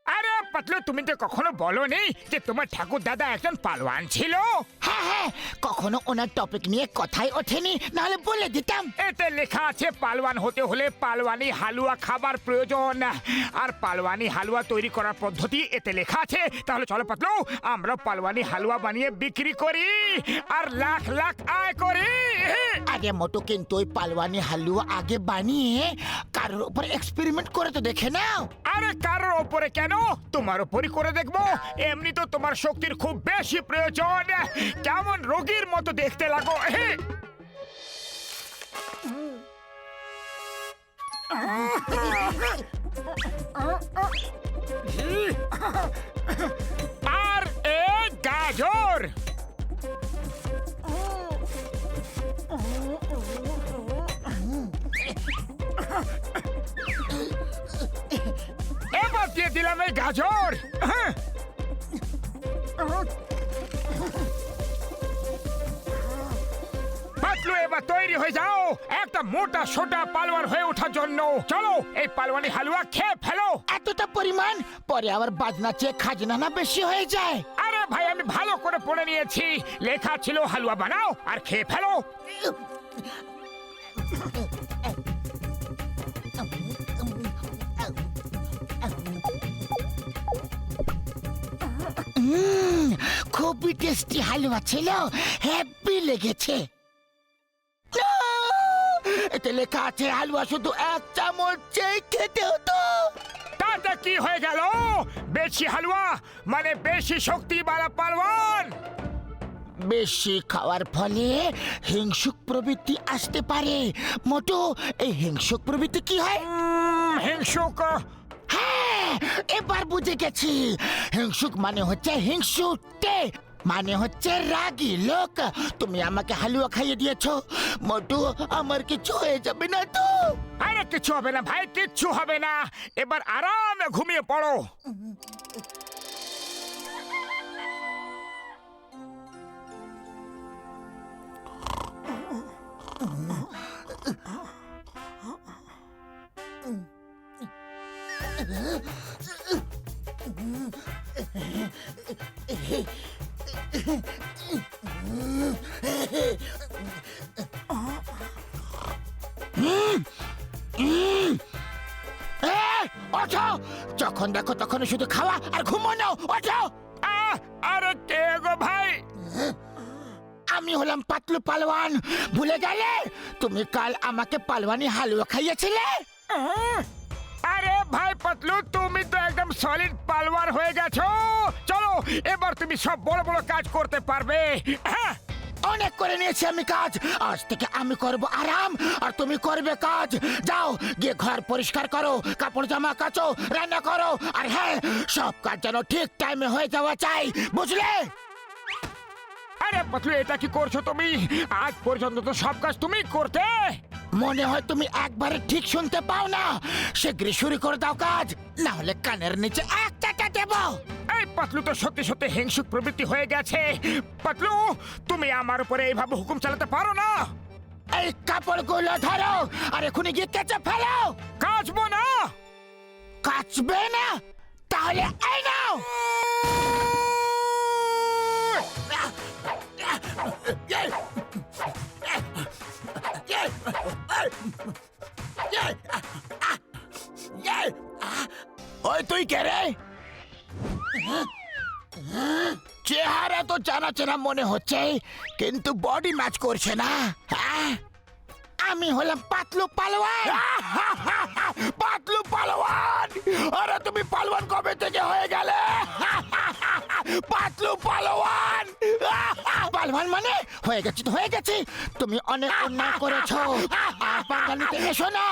আরে পাতলু, তুমি তো কখনো বলোনি যে তোমার ঠাকুর দাদা একজন পালোয়ান ছিল। হ্যাঁ হ্যাঁ, কখনো ওনার টপিক নিয়ে কথাই ওঠেনি, নাহলে বলে দিতাম। এতে লেখা আছে পালোয়ান হতে হলে পালোয়ানি হালুয়া খাবার প্রয়োজন, আর পালোয়ানি হালুয়া তৈরি করার পদ্ধতি এতে লেখা আছে। তাহলে চলো পাতলু, আমরা পালোয়ানি হালুয়া বানিয়ে বিক্রি করি আর লাখ লাখ আয় করি। আরে মোটু, কিন্তু ওই পালওয়ানি হালুয়া আগে বানিয়ে কারোর উপর এক্সপেরিমেন্ট করে তো দেখে নাও। আরে কারোর ওপরে কেন, তোমার ওপরই করে দেখবো। এমনি তো তোমার শক্তির খুব বেশি প্রয়োজন। কেমন রোগীর মতো দেখতে লাগো। আর এ গাজর, এবার দিয়ে দিলাম এই গাজর। পাতলু, এবার তৈরি হয়ে যাও একটা মোটা সোটা পালোয়ান হয়ে ওঠার জন্য। চলো এই পালোয়ানি হালুয়া খেয়ে ফেলো। এতটা পরিমাণ, পরে আবার বাজনা চেয়ে খাজনা না বেশি হয়ে যায়। আরে ভাই, আমি ভালো করে পড়ে নিয়েছি, লেখা ছিল হালুয়া বানাও আর খেয়ে ফেলো। খুবই টেস্টি হালুয়া ছিল, হ্যাপি লেগেছে। এতে লেখা আছে হালুয়া শুধু এক চামচেই খেতে হতো। তাতে কি হয়ে গেল? বেশি হালুয়া মানে বেশি শক্তিওয়ালা পালোয়ান। বেশি খাওয়ার ফলে হিংসুক প্রবৃত্তি আসতে পারে। মোটু, এই হিংসুক প্রবৃত্তি কি হয়? হিংসুক? হ্যাঁ, এবার বুঝে গেছি। হিংসুক মানে হচ্ছে হিংসুটে, মানে হচ্ছে রাগী লোক। তুমি আমাকে হালুয়া খাইয়ে দিয়েছো মোটু, আমার কিছু হয়ে যাবে না তো? আরে কিছু হবে না ভাই, কিচ্ছু হবে না। এবার আরামে ঘুমিয়ে পড়ো। ওঠো, যখন দেখো তখন শুধু খাওয়া আর ঘুমানো। ওঠো। আরে কে গো ভাই? আমি হলাম পাতলু পালোয়ান, ভুলে গেলে? তুমি কাল আমাকে পালোয়ানি হালুয়া খাইয়েছিলে। আরে ভাই পাতলু, তুমি তো একদম সলিড পালোয়ান হয়ে গেছো। চলো এবার তুমি সব বড় বড় কাজ করতে পারবে। অনেক করে নিয়েছি আমি কাজ, আজ থেকে আমি করব আরাম আর তুমি করবে কাজ। যাও গিয়ে ঘর পরিষ্কার করো, কাপড় জামা কাচো, রান্না করো, আর হ্যাঁ, সব কাজ যেন ঠিক টাইমে হয়ে যাওয়া চাই, বুঝলে? আরে পাতলু, এটা কি করছো তুমি? আজ পর্যন্ত তো সব কাজ তুমি করতে। মনে হয় তুমি একবারে ঠিক শুনতে পাও না। শীঘ্রই শুরু করে দাও কাজ, না হলে কানের নিচে একটা দেব। এই পাতলু তো সত্যি সত্যি হিংসুক প্রবৃত্তি হয়ে গেছে। পাতলু, তুমি আমার উপরে এইভাবে হুকুম চালাতে পারো না। এই কাপড়গুলো ধরো আর এখনই গিয়ে কেচে ফেলো। কাচবো না। কাচবে না? তাহলে এই নাও। ওই তুই কে রে? চেহারা তো চেনা চেনা মনে হচ্ছে, কিন্তু বডি ম্যাচ করছে না। আমি হলাম পাতলু পালোয়ান। পাতলু পালোয়ান? আরে তুমি পালোয়ান কবে থেকে হয়ে গেলে? পাতলু পালোয়ান? পালোয়ান মানে হয়ে গেছি তো হয়ে গেছি। তুমি অনেক অন্যায় করেছো, পাঙ্গালিতে এসো না,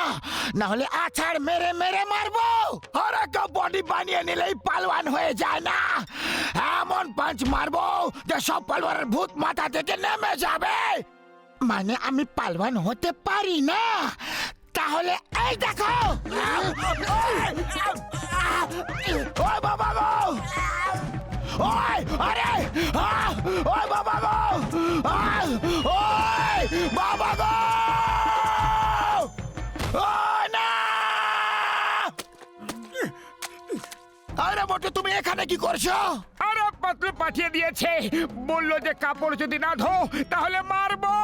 না হলে আছাড় মেরে মেরে মারবো। আরে কেউ বডি বানিয়ে নিলেই পালোয়ান হয়ে যায় না, এমন পাঁচ মারবো যে সব পালোয়ানের ভূত মাথা থেকে নেমে যাবে। মানে আমি পালোয়ান হতে পারি না? তাহলে এই দেখো। ওই বাবা গো, ওই আরে ওই বাবা গো, ওই বাবা গো, ও না। আরে মোটু তুমি এখানে কি করছো? আরে পাতলু পাঠিয়ে দিয়েছে, বললো যে কাপড় যদি না ধো তাহলে মারবো।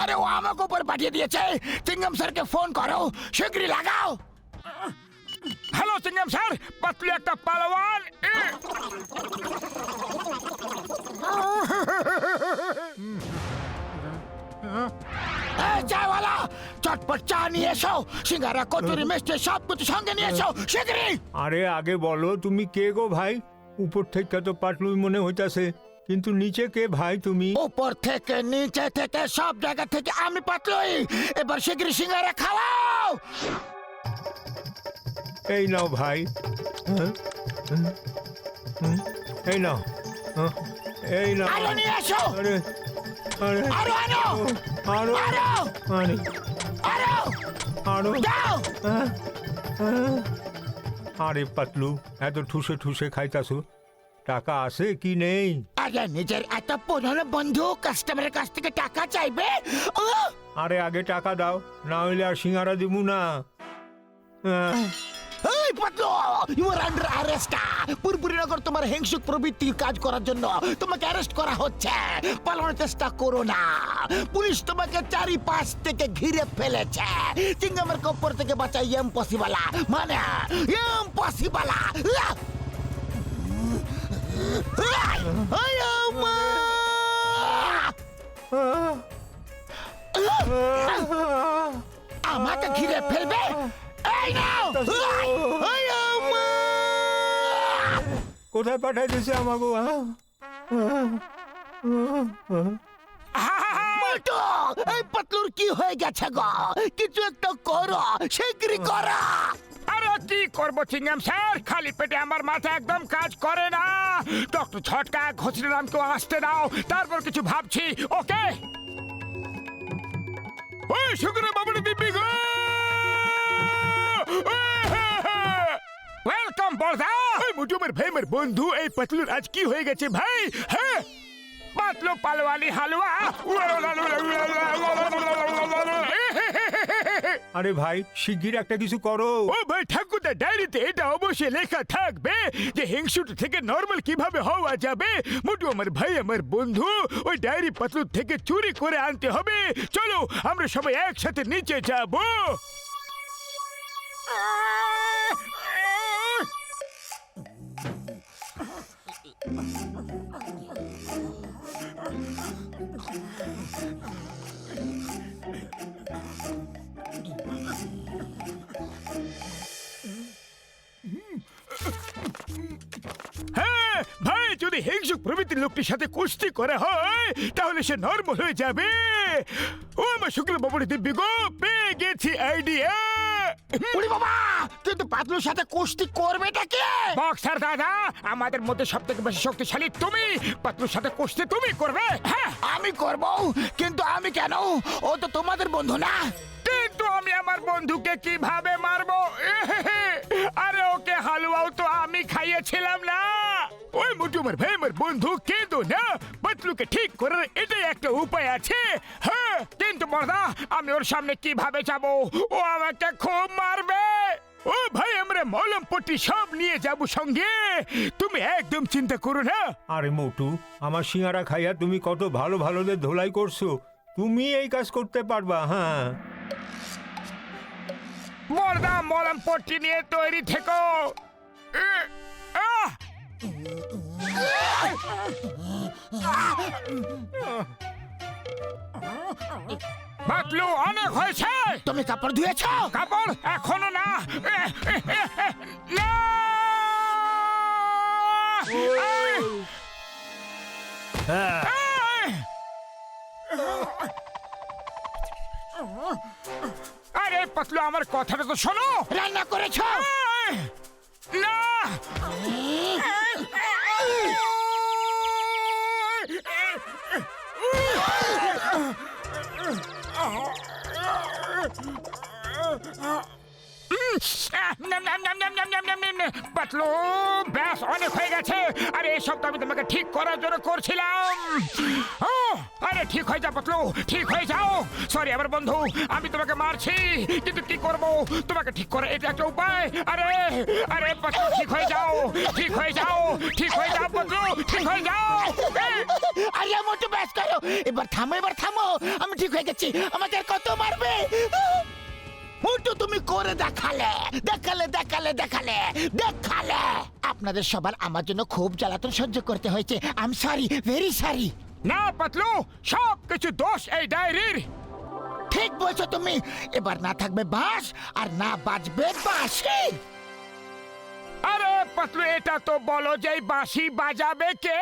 আরে ও আমাকে উপর পাঠিয়ে দিয়েছে। চিঙ্গম স্যারকে ফোন করো, শিগগিরই লাগাও। হ্যালো সিঙ্গাম স্যার, পাতলু একটা পালোয়ান। এই চাওয়ালা, চটপট চা নিয়ে এসো, সিঙ্গারা কচুরি মিষ্টি সব কিছু সঙ্গে নিয়ে এসো শিগগিরই। আরে আগে বলো তুমি কে গো ভাই? উপর থেকে তো পাটলুই মনে হইতাছে, কিন্তু নিচে কে ভাই তুমি? উপর থেকে নিচে থেকে সব জায়গা থেকে আমি পাতলুই। এবার শিগগিরই সিঙ্গারা খাওয়াও। এই নাও ভাই। হ্যাঁ? এই নাও। এই নাও। আরো নিয়ে এসো। আরে আরে আরো আনো। আরো আরো আরে আরো আরো দাও। আরে পাতলু, এত ঠুসে ঠুসে খাইতাছো, টাকা আছে কি নেই? আরে নিজের এত পুরনো বন্ধু কাস্টমারের কাছ থেকে টাকা চাইবে? উহ! আরে আগে টাকা দাও, না হইলে আর সিঙ্গারা দিমু না। এই Patlu, you are under arrest. Furfurinagar তোমার হিংসুক প্রবৃত্তির কাজ করার জন্য তোমাকে অ্যারেস্ট করা হচ্ছে। পালানোর চেষ্টা করো না, পুলিশ তোমাকে চারিপাশ থেকে ঘিরে ফেলেছে। চিঙ্গামের কপ্পর থেকে বাঁচা ইম্পসিবল, মানে ইম্পসিবল। আমাকে ঘিরে ফেলবে? এই নাও। কোথায় পাঠাই দিছে আমাকে? মোটু, এই পাতলুর কি হয়ে গেছে গো? কিছু একটা করো, শিগগিরই করো। আরে কি করবো সিঙ্গাম স্যার, খালি পেটে আমার মাথা একদম কাজ করে না। ডক্টর ছটকা ঘোষণারামকে আসতে দাও, তারপর কিছু ভাবছি। ওকে। ওই শুক্রে বাবুর দিব্যি গো, ওয়েলকাম বড়দা। ওই মোটু আমার ভাই, আমার বন্ধু। এই পাতলুর আজ কি হয়ে গেছে ভাই? হ্যাঁ, পাতলু পালোয়ানি হালুয়া। আরে ভাই শিগগির একটা কিছু করো। ও ভাই ঠাকুরদার ডায়েরিতে এটা অবশ্যই লেখা থাকবে যে হিংসুট থেকে নরমাল কিভাবে হওয়া যাবে। মোটু আমার ভাই, আমার বন্ধু, ওই ডায়েরি পাতলুর থেকে চুরি করে আনতে হবে। চলো আমরা সবাই একসাথে নিচে যাব। হ্যাঁ ভাই, যদি হিংসুক প্রভৃতির লোকটির সাথে কুস্তি করা হয় তাহলে সে নরমাল হয়ে যাবে। ও আমার শুক্র বাবুর দিব্যি গো, পেয়ে গেছি আইডিয়া। উড়ি বাবা, কিন্তু পাতলুর সাথে কুস্তি করবেটা কে? বক্সার দাদা, আমাদের মধ্যে সব থেকে বেশি শক্তিশালী তুমি। পাতলুর সাথে কুস্তি তুমি করবে। হ্যাঁ আমি করব, কিন্তু আমি কেন? ও তো তোমাদের বন্ধু না। কিন্তু আমি আমার বন্ধুকে কিভাবে মারবো? আরে ওকে হালুয়াও তো আমি খাইয়েছিলাম না। ওই মোটু আমার ভাই, আমার বন্ধু, কিন্তু না, পাতলুকে ঠিক করার এটাই একটা উপায় আছে। হ্যাঁ, কিন্তু বড়দা আমি ওর সামনে কিভাবে যাব? ও আমাকে খুব মারবে। ও ভাই, আমরা মলম পট্টি সব নিয়ে যাব সঙ্গে, তুমি একদম চিন্তা করো না। আরে মোটু, আমার সিঙ্গারা খাইয়া তুমি কত ভালো ভালোদের ধোলাই করছো, তুমি এই কাজ করতে পারবা? হ্যাঁ বড়দা মলম পট্টি নিয়ে তৈরি থেকো। পাতলু অনেক হয়েছে। তুমি কাপড় ধুয়েছ? কাপড় এখনো না। না! আরে পাতলু, আমার কথাটা তো শোনো। রান্না করেছ? না! পাতলু, ব্যাস অনেক হয়ে গেছে। আরে এসব তো আমি তোমাকে ঠিক করার জন্য করছিলাম। আরে ঠিক হয়ে যা পাতলু, ঠিক হয়ে যাও। সরি আমার বন্ধু, আমি তোমাকে মারছি, কিন্তু কি করব, তোমাকে ঠিক করে এটা একটা উপায়। আরে আরে পাতলু, ঠিক হয়ে যাও, ঠিক হয়ে যাও, ঠিক হয়ে যাও পাতলু, ঠিক হয়ে যাও। আরে মোটু ব্যাস করো, এবার থামো, আমি ঠিক হয়ে গেছি, আমাকে আর কত মারবে? মোটু তুমি করে দেখালে। আপনাদের সবার আমার জন্য খুব জ্বালাতন সহ্য করতে হয়েছে। I am sorry, very sorry. না পাতলু, সব কিছু দোষ এই ডায়েরির। ঠিক বলছো তুমি, এবার না থাকবে বাঁশ আর না বাজবে বাঁশি। আরে পাতলু, এটা তো বলো যে এই বাঁশি বাজাবে কে?